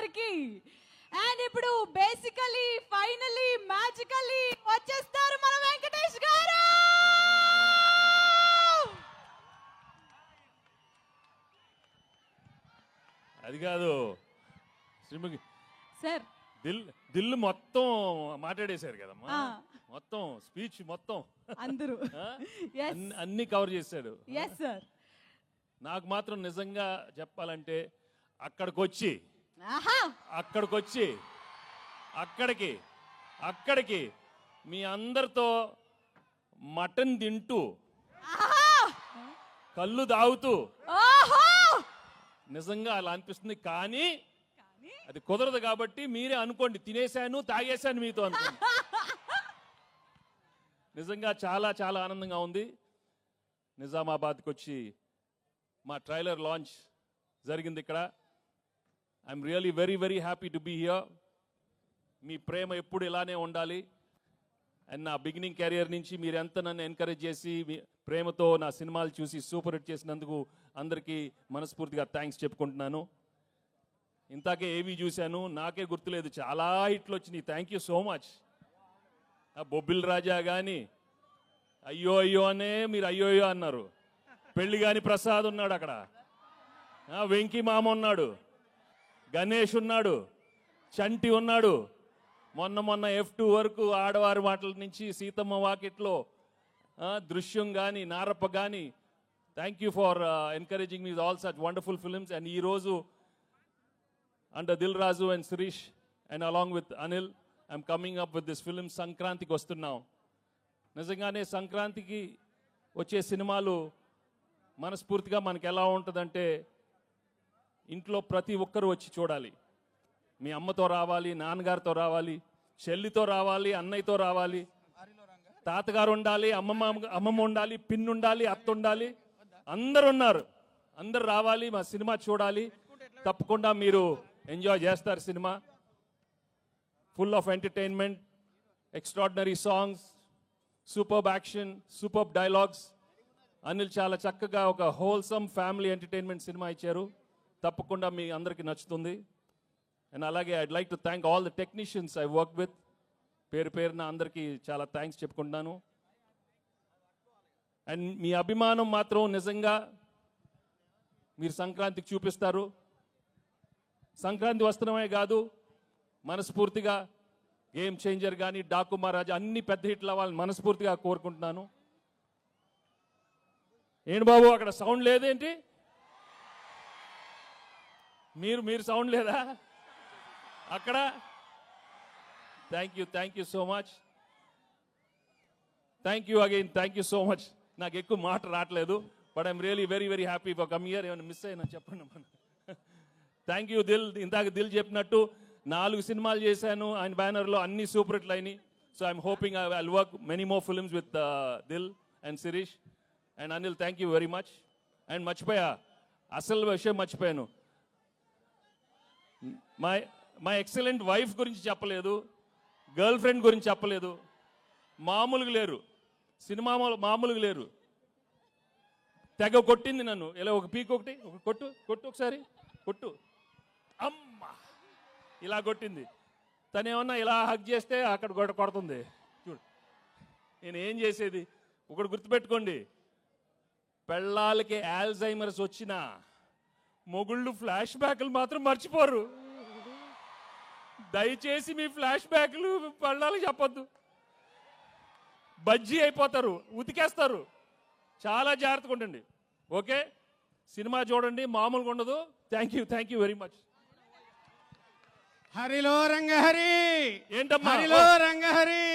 గారికి. అండ్ ఇప్పుడు basically finally మ్యాజికలీ వచ్చేస్తారు మన వెంకటేష్ గారు. అది కాదు శ్రీముఖి సార్, దిల్ మొత్తం మాట్లాడేశారు కదమ్మా, మొత్తం స్పీచ్ మొత్తం అందరూ అన్ని కవర్ చేశాడు. Yes sir. నాకు మాత్రం నిజంగా చెప్పాలంటే అక్కడికి మీ అందరితో మటన్ తింటూ కళ్ళు తాగుతూ నిజంగా అలా అనిపిస్తుంది. కానీ అది కుదరదు కాబట్టి మీరే అనుకోండి, తినేశాను తాగేశాను మీతో అనుకోండి. నిజంగా చాలా చాలా ఆనందంగా ఉంది. నిజామాబాద్కి వచ్చి మా ట్రైలర్ లాంచ్ జరిగింది ఇక్కడ. I'm really very very happy to be here. మీ ప్రేమ ఎప్పుడు ఇలానే ఉండాలి. అండ్ నా బిగినింగ్ కెరియర్ నుంచి మీరు ఎంత నన్ను ఎంకరేజ్ చేసి మీ ప్రేమతో నా సినిమాలు చూసి సూపర్ హిట్ చేసినందుకు అందరికీ మనస్ఫూర్తిగా థ్యాంక్స్ చెప్పుకుంటున్నాను. ఇంతాకే ఏవి చూశాను, నాకే గుర్తులేదు, చాలా హిట్లు వచ్చినాయి. Thank you so much. Bobbili Raja కానీ అయ్యో అయ్యో అనే మీరు అయ్యో అయ్యో అన్నారు. పెళ్లి కాని ప్రసాద్ ఉన్నాడు అక్కడ, వెంకీ మామ ఉన్నాడు, గణేష్ ఉన్నాడు, చంటి ఉన్నాడు. మొన్న F2 వరకు ఆడవారి మాటల నుంచి సీతమ్మ వాకిట్లో దృశ్యం కానీ నారప్ప కానీ. Thank you for encouraging me all such wonderful films. And ఈరోజు under Dil Raju and Sirish and along with Anil I'm coming up with this film. సంక్రాంతికి వస్తున్నాం. నిజంగానే సంక్రాంతికి వచ్చే సినిమాలు మనస్ఫూర్తిగా మనకి ఎలా ఉంటుందంటే ఇంట్లో ప్రతి ఒక్కరూ వచ్చి చూడాలి. మీ అమ్మతో రావాలి, నాన్నగారితో రావాలి, చెల్లితో రావాలి, అన్నయ్యతో రావాలి, తాతగారు ఉండాలి, అమ్మమ్మ ఉండాలి, పిన్ ఉండాలి, అత్త ఉండాలి, అందరు ఉన్నారు. అందరు రావాలి, మా సినిమా చూడాలి. తప్పకుండా మీరు ఎంజాయ్ చేస్తారు. Cinema full of entertainment, extraordinary songs, superb action, superb dialogues. Anil చాలా చక్కగా ఒక హోల్సమ్ ఫ్యామిలీ ఎంటర్టైన్మెంట్ సినిమా ఇచ్చారు. తప్పకుండా మీ అందరికీ నచ్చుతుంది. అండ్ అలాగే I'd like to thank all the technicians I work with. పేరున అందరికీ చాలా థ్యాంక్స్ చెప్పుకుంటున్నాను. అండ్ మీ అభిమానం మాత్రం నిజంగా మీరు సంక్రాంతికి చూపిస్తారు. సంక్రాంతి వస్తున్నామే కాదు, మనస్ఫూర్తిగా గేమ్ చేంజర్ కానీ, డాకు మహారాజా అన్ని పెద్ద హిట్లు అవ్వాలని మనస్ఫూర్తిగా కోరుకుంటున్నాను. ఏంటి బాబు అక్కడ సౌండ్ లేదేంటి? మీరు సౌండ్ లేదా అక్కడ? Thank you so much. Thank you again, thank you so much. నాకు ఎక్కువ మాట రావట్లేదు, but I'm really very very happy for come here. ఏమైనా మిస్ అయినా చెప్పండి. Thank you Dil. ఇందాక దిల్ చెప్పినట్టు 4 సినిమాలు చేశాను ఆయన బ్యానర్లో, అన్ని సూపర్ హిట్లు అయినాయి. So I'm hoping I will work many more films with Dil and Sirish and Anil. Thank you very much. And మర్చిపోయా, అసలు విషయం మర్చిపోయాను. మా ఎక్సలెంట్ వైఫ్ గురించి చెప్పలేదు, గర్ల్ ఫ్రెండ్ గురించి చెప్పలేదు. మామూలుగా లేరు, సినిమా మామూలుగా లేరు. తెగ కొట్టింది నన్ను. ఇలా ఒక పీక్ ఒకటి, ఒక కొట్టు ఒకసారి కొట్టు, అమ్మ ఇలా కొట్టింది. తనేమన్నా ఇలా హగ్ చేస్తే అక్కడ కొడుతుంది. చూడు నేను ఏం చేసేది. ఒకటి గుర్తుపెట్టుకోండి, పెళ్ళాలకి ఆల్జైమర్స్ వచ్చినా మొగుళ్ళు ఫ్లాష్ బ్యాక్లు మాత్రం మర్చిపోరు. దయచేసి మీ ఫ్లాష్ బ్యాక్లు పెళ్ళాలకి చెప్పొద్దు, బజ్జీ అయిపోతారు, ఉతికేస్తారు. చాలా జాగ్రత్తగా ఉండండి. ఓకే, సినిమా చూడండి, మామూలుగా ఉండదు. Thank you very much. హరిలో రంగహరి, ఏంటమ్మా హరిలో రంగహరి.